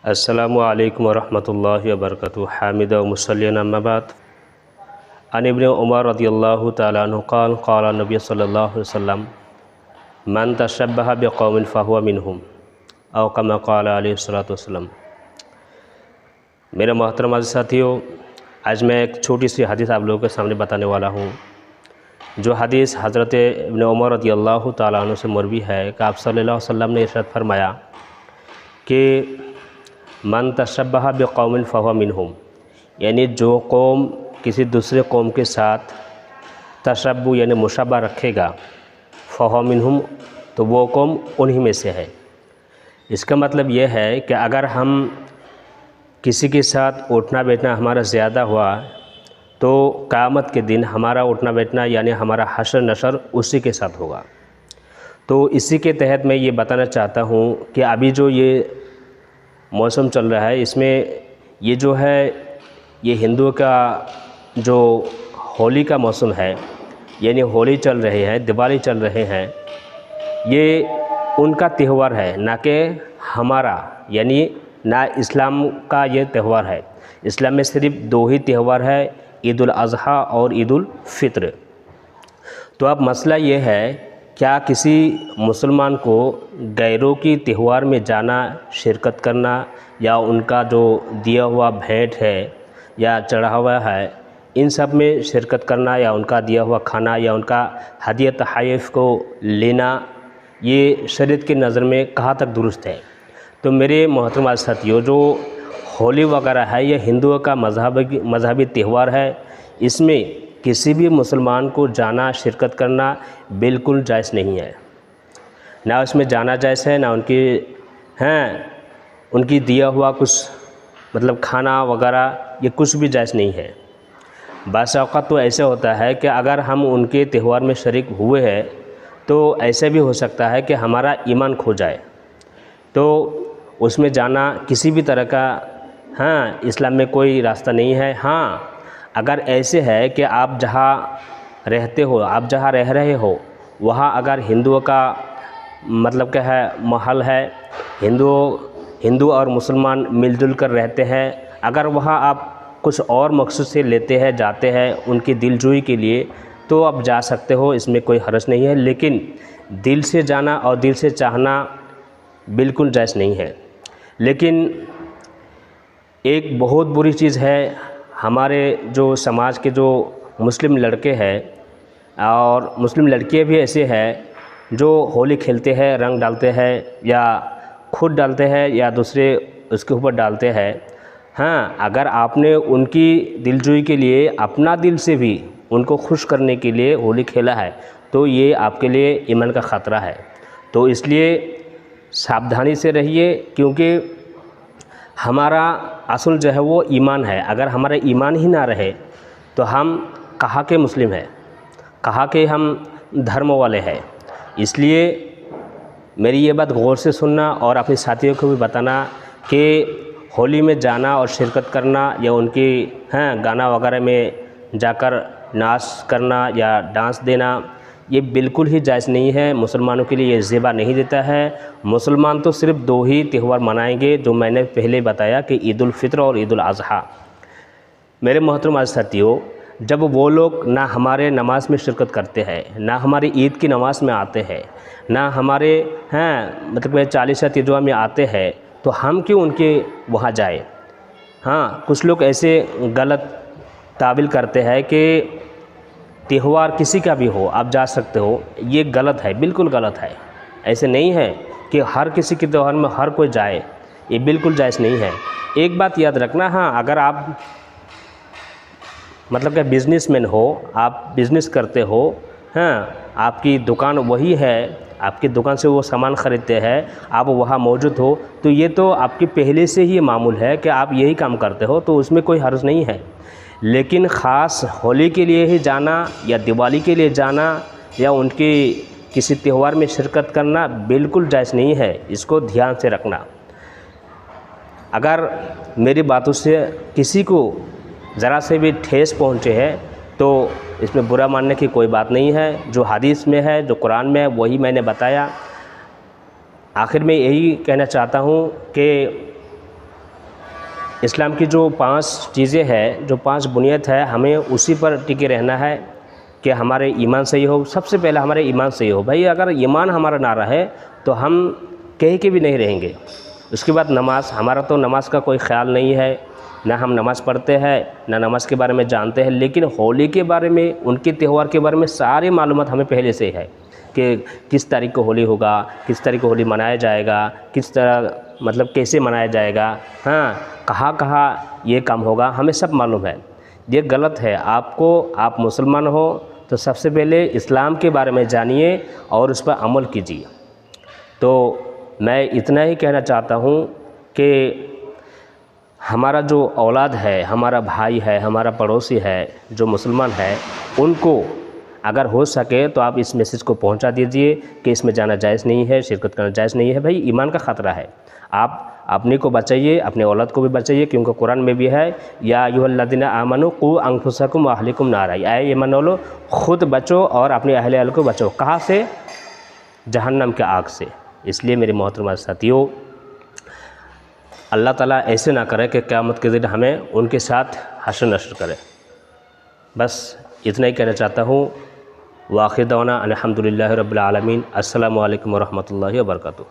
السلام علیکم ورحمۃ اللہ وبرکاتہ حامد و مسلین اما بعد عن ابن عمر رضی اللہ تعالیٰ عنہ قال قال نبی صلی اللہ علیہ وسلم من تشبہ بقوم فہو منہم او کما قال علیہ الصلوۃ والسلام۔ میرے محترم عزیز ساتھیوں، آج میں ایک چھوٹی سی حدیث آپ لوگوں کے سامنے بتانے والا ہوں، جو حدیث حضرت ابن عمر رضی اللہ تعالیٰ عنہ سے مروی ہے کہ آپ صلی اللہ علیہ وسلم نے ارشاد فرمایا کہ من تشبہ بقوم فہو منہم، یعنی جو قوم کسی دوسرے قوم کے ساتھ تشبہ یعنی مشابہ رکھے گا، فہو منہم، تو وہ قوم انہی میں سے ہے۔ اس کا مطلب یہ ہے کہ اگر ہم کسی کے ساتھ اٹھنا بیٹھنا ہمارا زیادہ ہوا تو قیامت کے دن ہمارا اٹھنا بیٹھنا یعنی ہمارا حشر نشر اسی کے ساتھ ہوگا۔ تو اسی کے تحت میں یہ بتانا چاہتا ہوں کہ ابھی جو یہ موسم چل رہا ہے، اس میں یہ جو ہے یہ ہندوؤں کا جو ہولی کا موسم ہے، یعنی ہولی چل رہی ہے، دیوالی چل رہے ہیں، یہ ان کا تہوار ہے، نہ کہ ہمارا، یعنی نہ اسلام کا یہ تہوار ہے۔ اسلام میں صرف دو ہی تہوار ہے، عید الاضحیٰ اور عید الفطر۔ تو اب مسئلہ یہ ہے، کیا کسی مسلمان کو غیروں کی تہوار میں جانا، شرکت کرنا، یا ان کا جو دیا ہوا بھیٹ ہے یا چڑھا ہوا ہے ان سب میں شرکت کرنا، یا ان کا دیا ہوا کھانا یا ان کا ہدیہ تحائف کو لینا، یہ شریعت کی نظر میں کہاں تک درست ہے؟ تو میرے محترم ساتھیوں، جو ہولی وغیرہ ہے یہ ہندوؤں کا مذہبی تہوار ہے، اس میں کسی بھی مسلمان کو جانا، شرکت کرنا بالکل جائز نہیں ہے۔ نہ اس میں جانا جائز ہے، نہ ان کی دیا ہوا کچھ مطلب کھانا وغیرہ یہ کچھ بھی جائز نہیں ہے۔ بعض اوقات تو ایسا ہوتا ہے کہ اگر ہم ان کے تہوار میں شریک ہوئے ہیں تو ایسا بھی ہو سکتا ہے کہ ہمارا ایمان کھو جائے، تو اس میں جانا کسی بھی طرح کا اسلام میں کوئی راستہ نہیں ہے۔ اگر ایسے ہے کہ آپ جہاں رہتے ہو، آپ جہاں رہ رہے ہو، وہاں اگر ہندوؤں کا مطلب کیا ہے ماحول ہے، ہندو اور مسلمان مل جل کر رہتے ہیں، اگر وہاں آپ کچھ اور مقصد سے لیتے ہیں، جاتے ہیں ان کی دل جوئی کے لیے، تو آپ جا سکتے ہو، اس میں کوئی حرج نہیں ہے، لیکن دل سے جانا اور دل سے چاہنا بالکل جائز نہیں ہے۔ لیکن ایک بہت بری چیز ہے، ہمارے جو سماج کے جو مسلم لڑکے ہیں اور مسلم لڑکیاں بھی ایسے ہیں جو ہولی کھیلتے ہیں، رنگ ڈالتے ہیں، یا خود ڈالتے ہیں یا دوسرے اس کے اوپر ڈالتے ہیں۔ اگر آپ نے ان کی دلجوئی کے لیے اپنا دل سے بھی ان کو خوش کرنے کے لیے ہولی کھیلا ہے تو یہ آپ کے لیے ایمان کا خطرہ ہے۔ تو اس لیے ساودھانی سے رہیے، کیونکہ ہمارا اصل جو ہے وہ ایمان ہے۔ اگر ہمارا ایمان ہی نہ رہے تو ہم کہاں کے مسلم ہیں، کہاں کے ہم دھرم والے ہیں۔ اس لیے میری یہ بات غور سے سننا اور اپنے ساتھیوں کو بھی بتانا کہ ہولی میں جانا اور شرکت کرنا، یا ان کی گانا وغیرہ میں جا کر ناچ کرنا یا ڈانس دینا، یہ بالکل ہی جائز نہیں ہے۔ مسلمانوں کے لیے یہ زیبا نہیں دیتا ہے۔ مسلمان تو صرف دو ہی تہوار منائیں گے، جو میں نے پہلے بتایا کہ عید الفطر اور عید الاضحیٰ۔ میرے محترم عزیز ساتھیوں، جب وہ لوگ نہ ہمارے نماز میں شرکت کرتے ہیں، نہ ہماری عید کی نماز میں آتے ہیں، نہ ہمارے مطلب چالیسہ تجوہ میں آتے ہیں، تو ہم کیوں ان کے وہاں جائیں؟ کچھ لوگ ایسے غلط تعبیر کرتے ہیں کہ تہوار کسی کا بھی ہو آپ جا سکتے ہو، یہ غلط ہے، بالکل غلط ہے۔ ایسے نہیں ہے کہ ہر کسی کے تہوار میں ہر کوئی جائے، یہ بالکل جائز نہیں ہے۔ ایک بات یاد رکھنا، اگر آپ مطلب کہ بزنس مین ہو، آپ بزنس کرتے ہو، آپ کی دکان وہی ہے، آپ کی دکان سے وہ سامان خریدتے ہیں، آپ وہاں موجود ہو، تو یہ تو آپ کی پہلے سے ہی معمول ہے کہ آپ یہی کام کرتے ہو، تو اس میں کوئی حرج نہیں ہے۔ لیکن خاص ہولی کے لیے ہی جانا یا دیوالی کے لیے جانا یا ان کی کسی تہوار میں شرکت کرنا بالکل جائز نہیں ہے، اس کو دھیان سے رکھنا۔ اگر میری باتوں سے کسی کو ذرا سے بھی ٹھیس پہنچے ہے تو اس میں برا ماننے کی کوئی بات نہیں ہے۔ جو حدیث میں ہے، جو قرآن میں ہے، وہی میں نے بتایا۔ آخر میں یہی کہنا چاہتا ہوں کہ اسلام کی جو 5 چیزیں ہیں، جو 5 بنیاد ہے، ہمیں اسی پر ٹکے رہنا ہے کہ ہمارے ایمان صحیح ہو. سب سے پہلے ہمارے ایمان صحیح ہو. بھائی اگر ایمان ہمارا نہ رہے تو ہم کہیں کے بھی نہیں رہیں گے. اس کے بعد نماز، ہمارا تو نماز کا کوئی خیال نہیں ہے، نہ ہم نماز پڑھتے ہیں، نہ نماز کے بارے میں جانتے ہیں. لیکن ہولی کے بارے میں، ان کے تہوار کے بارے میں ساری معلومات ہمیں پہلے سے ہے کہ کس تاریخ کو ہولی ہوگا، کس تاریخ کو ہولی منایا جائے گا، کس طرح مطلب کیسے منایا جائے گا، ہاں کہاں کہاں یہ کام ہوگا، ہمیں سب معلوم ہے. یہ غلط ہے. آپ مسلمان ہو تو سب سے پہلے اسلام کے بارے میں جانیے اور اس پر عمل کیجیے. تو میں اتنا ہی کہنا چاہتا ہوں کہ ہمارا جو اولاد ہے، ہمارا بھائی ہے، ہمارا پڑوسی ہے جو مسلمان ہے، ان کو اگر ہو سکے تو آپ اس میسیج کو پہنچا دیجئے کہ اس میں جانا جائز نہیں ہے، شرکت کرنا جائز نہیں ہے. بھائی ایمان کا خطرہ ہے. آپ اپنے کو بچائیے، اپنے اولاد کو بھی بچائیے، کیونکہ قرآن میں بھی ہے یا ایھا الذین آمنوا قوا انفسکم واہلکم نارا، اے ایمان والو خود بچو اور اپنے اہل عیال کو بچو. کہاں سے؟ جہنم کے آگ سے. اس لیے میرے محترم ساتھیو، اللہ تعالیٰ ایسے نہ کرے کہ قیامت کے دن ہمیں ان کے ساتھ حشر نشر کرے. بس اتنا ہی کہنا چاہتا ہوں. وآخر دعوانا الحمدللہ رب العالمین. السلام علیکم ورحمۃ اللہ وبرکاتہ.